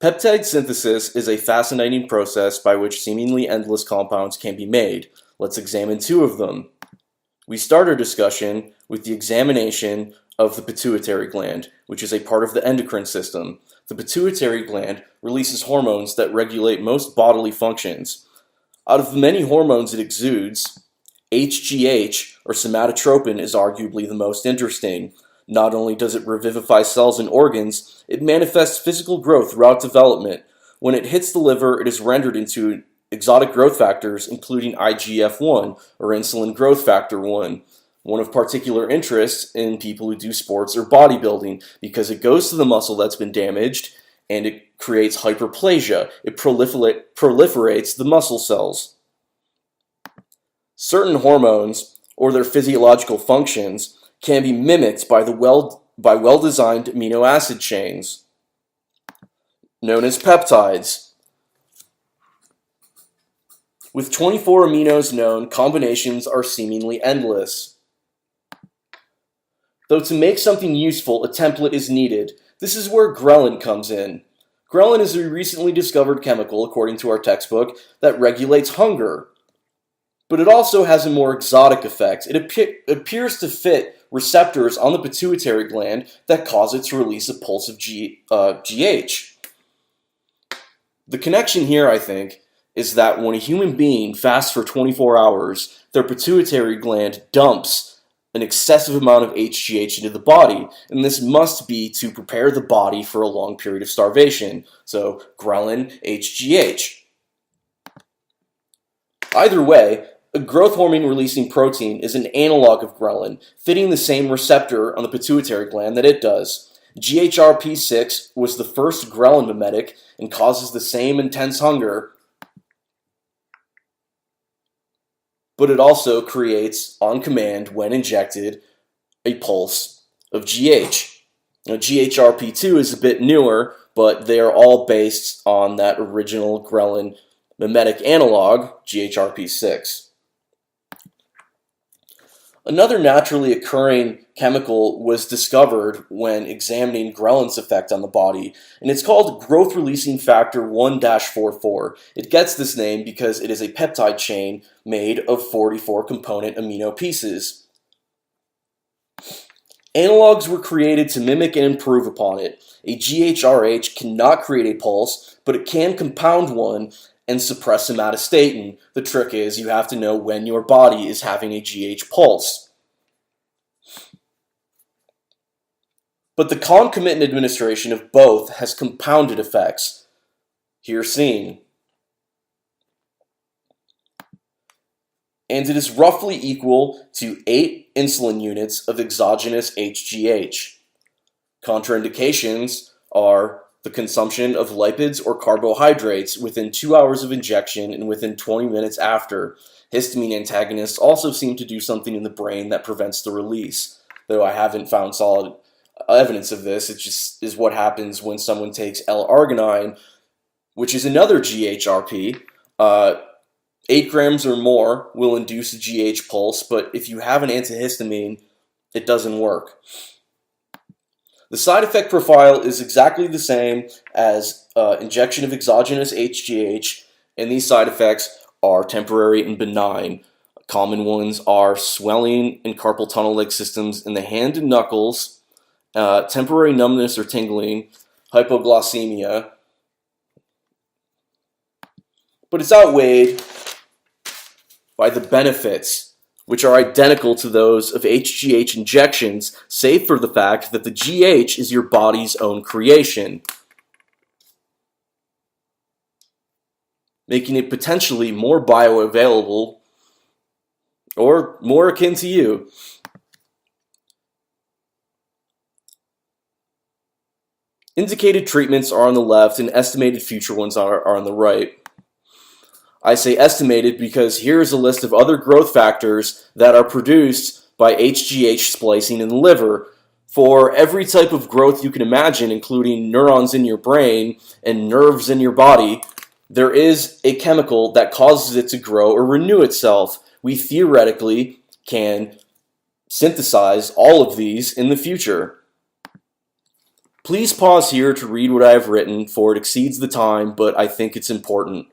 Peptide synthesis is a fascinating process by which seemingly endless compounds can be made. Let's examine two of them. We start our discussion with the examination of the pituitary gland, which is a part of the endocrine system. The pituitary gland releases hormones that regulate most bodily functions. Out of the many hormones it exudes, HGH, or somatotropin, is arguably the most interesting. Not only does it revivify cells and organs, it manifests physical growth throughout development. When it hits the liver, it is rendered into exotic growth factors, including IGF-1, or insulin growth factor 1, one of particular interest in people who do sports or bodybuilding, because it goes to the muscle that's been damaged, and it creates hyperplasia. It proliferates the muscle cells. Certain hormones, or their physiological functions, can be mimicked by well-designed amino acid chains, known as peptides. With 24 aminos known, combinations are seemingly endless. Though to make something useful, a template is needed. This is where ghrelin comes in. Ghrelin is a recently discovered chemical, according to our textbook, that regulates hunger. But it also has a more exotic effect. It appears to fit receptors on the pituitary gland that cause it to release a pulse of GH. The connection here, I think, is that when a human being fasts for 24 hours, their pituitary gland dumps an excessive amount of HGH into the body, and this must be to prepare the body for a long period of starvation. So, ghrelin, HGH. Either way, a growth hormone releasing protein is an analog of ghrelin, fitting the same receptor on the pituitary gland that it does. GHRP6 was the first ghrelin mimetic and causes the same intense hunger, but it also creates, on command, when injected, a pulse of GH. Now, GHRP2 is a bit newer, but they are all based on that original ghrelin mimetic analog, GHRP6. Another naturally occurring chemical was discovered when examining ghrelin's effect on the body, and it's called growth-releasing factor 1-44. It gets this name because it is a peptide chain made of 44 component amino pieces. Analogs were created to mimic and improve upon it. A GHRH cannot create a pulse, but it can compound one and suppress somatostatin. The trick is you have to know when your body is having a GH pulse. But the concomitant administration of both has compounded effects, here seen. And it is roughly equal to 8 insulin units of exogenous HGH. Contraindications are the consumption of lipids or carbohydrates within 2 hours of injection and within 20 minutes after. Histamine antagonists also seem to do something in the brain that prevents the release, though I haven't found solid evidence of this. It just is what happens when someone takes L-arginine, which is another GHRP. 8 grams or more will induce a GH pulse, but if you have an antihistamine, it doesn't work. The side effect profile is exactly the same as injection of exogenous HGH, and these side effects are temporary and benign. Common ones are swelling and carpal tunnel-like systems in the hand and knuckles, temporary numbness or tingling, hypoglycemia, but it's outweighed by the benefits, which are identical to those of HGH injections, save for the fact that the GH is your body's own creation, making it potentially more bioavailable or more akin to you. Indicated treatments are on the left and estimated future ones are on the right. I say estimated because here is a list of other growth factors that are produced by HGH splicing in the liver. For every type of growth you can imagine, including neurons in your brain and nerves in your body, there is a chemical that causes it to grow or renew itself. We theoretically can synthesize all of these in the future. Please pause here to read what I have written, for it exceeds the time, but I think it's important.